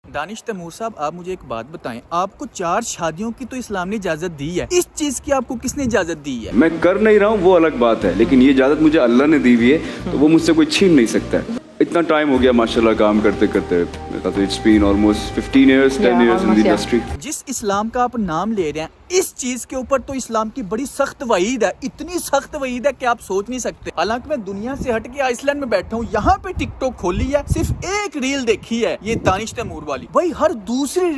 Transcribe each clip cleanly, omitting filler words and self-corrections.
دانش Timur صاحب، آپ مجھے ایک بات بتائیں، آپ کو 4 شادیوں کی تو اسلام نے اجازت دی ہے، اس چیز کی آپ کو کس نے اجازت دی ہے؟ میں کر نہیں رہا ہوں وہ الگ بات ہے، لیکن یہ اجازت مجھے اللہ نے دی ہوئی ہے تو وہ مجھ سے کوئی چھین نہیں سکتا ہے۔ اتنا ٹائم ہو گیا ماشاءاللہ کام کرتے کرتے، it's been almost 15 years 10 years in the industry. جس اسلام کا آپ نام لے رہے ہیں اس چیز کے اوپر تو اسلام کی بڑی سخت وعید ہے، اتنی سخت وعید ہے کہ آپ سوچ نہیں سکتے۔ حالانکہ میں دنیا سے ہٹ کے آئس لینڈ میں بیٹھا ہوں، یہاں پہ ٹک ٹاک کھولی ہے، صرف ایک ریل دیکھی ہے یہ دانش تیمور والی، بھائی ہر دوسری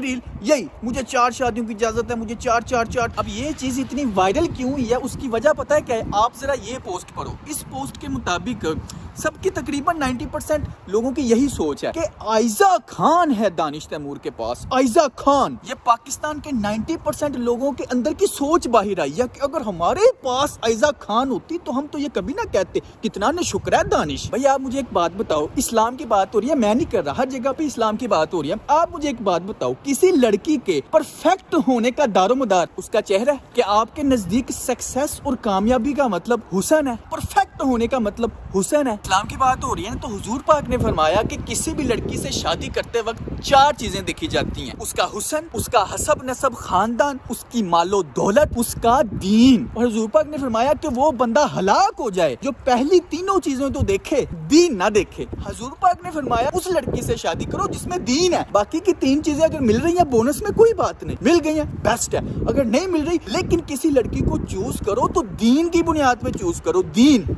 ریل یہی مجھے 4 شادیوں کی اجازت ہے، مجھے 4۔ اب یہ چیز اتنی وائرل کیوں ہوئی ہے، اس کی وجہ پتہ ہے کیا ہے؟ آپ ذرا یہ پوسٹ پڑھو، اس پوسٹ کے مطابق سب کی تقریباً 90% لوگوں کی یہی سوچ ہے کہ آئزہ خان ہے دانش تیمور کے پاس، آئزہ خان۔ یہ پاکستان کے 90% لوگوں کے اندر کی سوچ باہر آئی ہے کہ اگر ہمارے پاس آئزہ خان ہوتی تو ہم تو یہ کبھی نہ کہتے۔ کتنا نشکر ہے دانش بھائی۔ آپ مجھے ایک بات بتاؤ، اسلام کی بات ہو رہی ہے، میں نہیں کر رہا، ہر جگہ پہ اسلام کی بات ہو رہی ہے۔ آپ مجھے ایک بات بتاؤ، کسی لڑکی کے پرفیکٹ ہونے کا دار و مدار اس کا چہرہ ہے؟ کہ آپ کے نزدیک سکسیس اور کامیابی کا مطلب حسن ہے؟ پرفیکٹ ہونے کا مطلب حسن ہے؟ اسلام کی بات ہو رہی ہے نا، تو حضور پاک نے فرمایا کہ کسی بھی لڑکی سے شادی کرتے وقت 4 چیزیں دیکھی جاتی ہیں، اس کا حسن، اس کا حسب نسب خاندان، اس کی مال و دولت، اس کا دین۔ اور حضور پاک نے فرمایا کہ وہ بندہ ہلاک ہو جائے جو پہلی تینوں چیزیں تو دیکھے، دین نہ دیکھے۔ حضور پاک نے فرمایا اس لڑکی سے شادی کرو جس میں دین ہے، باقی کی 3 چیزیں اگر مل رہی ہیں بونس میں کوئی بات نہیں، مل گئی ہیں بیسٹ ہے، اگر نہیں مل رہی لیکن کسی لڑکی کو چوز کرو تو دین کی بنیاد پہ چوز کرو، دین،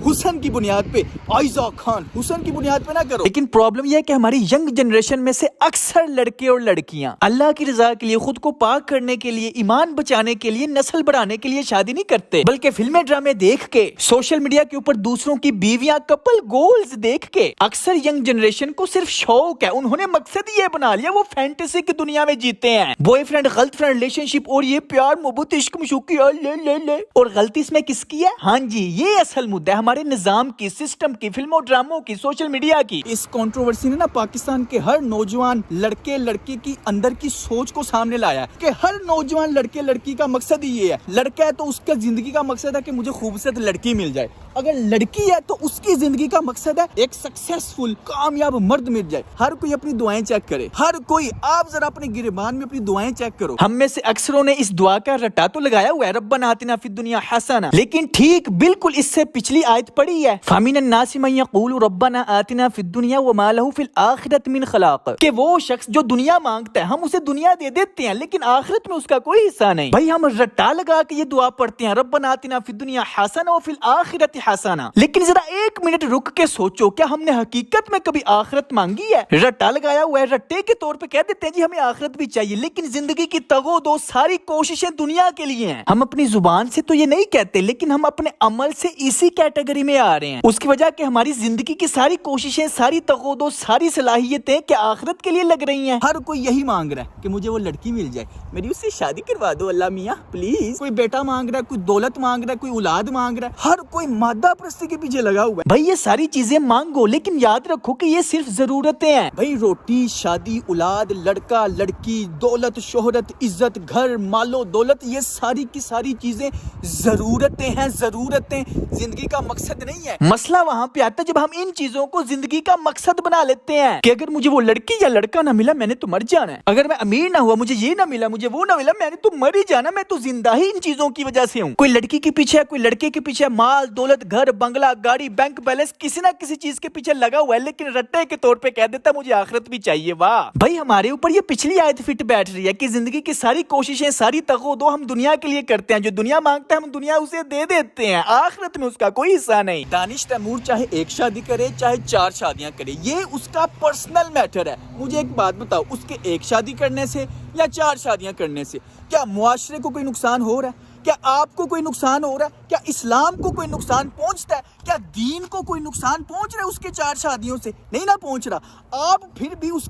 حسن کی بنیاد پہ، آئزہ خان حسن کی بنیاد پہ نہ کرو۔ لیکن پرابلم یہ ہے کہ ہماری ینگ جنریشن میں سے اکثر لڑکے اور لڑکیاں اللہ کی رضا کے لیے، خود کو پاک کرنے کے لیے، ایمان بچانے کے لیے، نسل بڑھانے کے لیے شادی نہیں کرتے، بلکہ فلمیں ڈرامے دیکھ کے، سوشل میڈیا کے اوپر دوسروں کی بیویاں، کپل گولز دیکھ کے، اکثر ینگ جنریشن کو صرف شوق ہے، انہوں نے مقصد یہ بنا لیا وہ فینٹیسی کی دنیا میں جیتے ہیں، boyfriend girlfriend relationship اور یہ پیار محبت عشق مشوقی اور غلطی اس میں کس کی ہے؟ ہاں جی، یہ اصل مدعا ہے ہمارے نظام کی، سسٹم کی، فلموں ڈراموں کی، سوشل میڈیا کی۔ اس کنٹروورسی نے نا پاکستان کے ہر نوجوان لڑکے لڑکی کی اندر کی سوچ کو سامنے لایا ہے کہ ہر نوجوان لڑکے لڑکی کا مقصد ہی یہ ہے، لڑکا ہے تو اس کا زندگی کا مقصد ہے کہ مجھے خوبصورت لڑکی مل جائے، اگر لڑکی ہے تو اس کی زندگی کا مقصد ہے ایک سکسیسفل کامیاب مرد مل جائے۔ ہر کوئی اپنی دعائیں چیک کرے، ہر کوئی، آپ ذرا اپنے گریبان میں اپنی دعائیں چیک کرو۔ ہم میں سے اکثروں نے اس دعا کا رٹا تو لگایا ہوا ہے، ربنا آتنا فی الدنیا حسنہ، لیکن ٹھیک بالکل اس سے پچھلی آیت پڑھی ہے، فَمِنَ النَّاسِ مَن يَقُولُ رَبَّنَا آتِنَا فِي الدُّنْيَا وَمَا لَهُ فِي الْآخِرَةِ مِنْ خَلَاقٍ، کہ وہ شخص جو دنیا مانگتا ہے ہم اسے دنیا دے دیتے ہیں لیکن آخرت میں اس کا کوئی حصہ نہیں۔ بھائی ہم رٹا لگا کے یہ دعا پڑھتے ہیں، ربنا آتنا فی الدنیا حسنہ وفی الآخرۃ حسنہ، لیکن ذرا 1 منٹ رک کے سوچو، کیا ہم نے حقیقت میں کبھی آخرت مانگی ہے؟ رٹا لگایا ہوا ہے، رٹے کے طور پہ کہہ دیتے ہیں جی ہمیں آخرت بھی چاہیے، لیکن زندگی کی تگ و دو ساری کوششیں دنیا کے لیے ہیں۔ ہم اپنی زبان سے تو یہ نہیں کہتے لیکن ہم اپنے عمل سے اسی کیٹیگری میں آ رہے ہیں، اس کی وجہ کہ ہماری زندگی کی ساری کوششیں، ساری تگ و دو، ساری صلاحیتیں کہ آخرت کے لیے لگ رہی ہیں۔ ہر کوئی یہی مانگ رہا ہے کہ مجھے وہ لڑکی مل جائے، میری اس سے شادی کروا دو اللہ میاں پلیز۔ کوئی بیٹا مانگ رہا ہے، کوئی دولت مانگ رہا ہے، کوئی اولاد مانگ رہا ہے، ہر کوئی مادہ پرستی کے پیچھے لگا ہوا ہے۔ بھائی یہ ساری چیزیں مانگو لیکن یاد رکھو کہ یہ صرف ضرورتیں ہیں، بھائی روٹی، شادی، اولاد، لڑکا، لڑکی، دولت، شہرت، عزت، گھر، مال و دولت، یہ ساری کی ساری چیزیں ضرورتیں ہیں، ضرورتیں، زندگی کا مقصد نہیں ہے۔ مسئلہ وہاں پہ آتا ہے جب ہم ان چیزوں کو زندگی کا مقصد بنا لیتے ہیں کہ اگر مجھے وہ لڑکی یا لڑکا نہ ملا میں نے تو مر جانا ہے، اگر میں امیر نہ ہوا، مجھے یہ نہ ملا، مجھے وہ نہ ملا، میں نے تو مر ہی جانا، میں تو زندہ ہی ان چیزوں کی وجہ سے ہوں۔ کوئی لڑکی کے پیچھے، کوئی لڑکے کے پیچھے، مال، دولت، گھر، بنگلہ، گاڑی، بینک بیلنس، کسی نہ کسی چیز کے پیچھے لگا ہوا ہے لیکن رٹے کے طور پہ کہہ دیتا مجھے آخرت بھی چاہیے۔ واہ بھائی ہمارے اوپر یہ پچھلی آیت فٹ بیٹھ رہی ہے کہ زندگی کی ساری کوششیں، ساری تگ و دو ہم دنیا کے لیے کرتے ہیں، جو دنیا مانگتا ہے ہم دنیا اسے دے دیتے ہیں، آخرت میں اس کا کوئی حصہ نہیں۔ دانش تیمور چاہے 1 شادی کرے چاہے 4 شادیاں کرے، یہ اس کا پرسنل میٹر ہے۔ مجھے ایک بات بتاؤ، اس کے 1 شادی کرنے سے یا 4 شادیاں کرنے سے کیا معاشرے کو کوئی نقصان ہو رہا ہے؟ کیا آپ کو کوئی نقصان ہو رہا ہے؟ کیا اسلام کو کوئی نقصان پہنچتا ہے؟ کیا دین کو کوئی نقصان پہنچ رہا ہے اس کے 4 شادیوں سے؟ نہیں نہ پہنچ رہا۔ آپ پھر بھی اس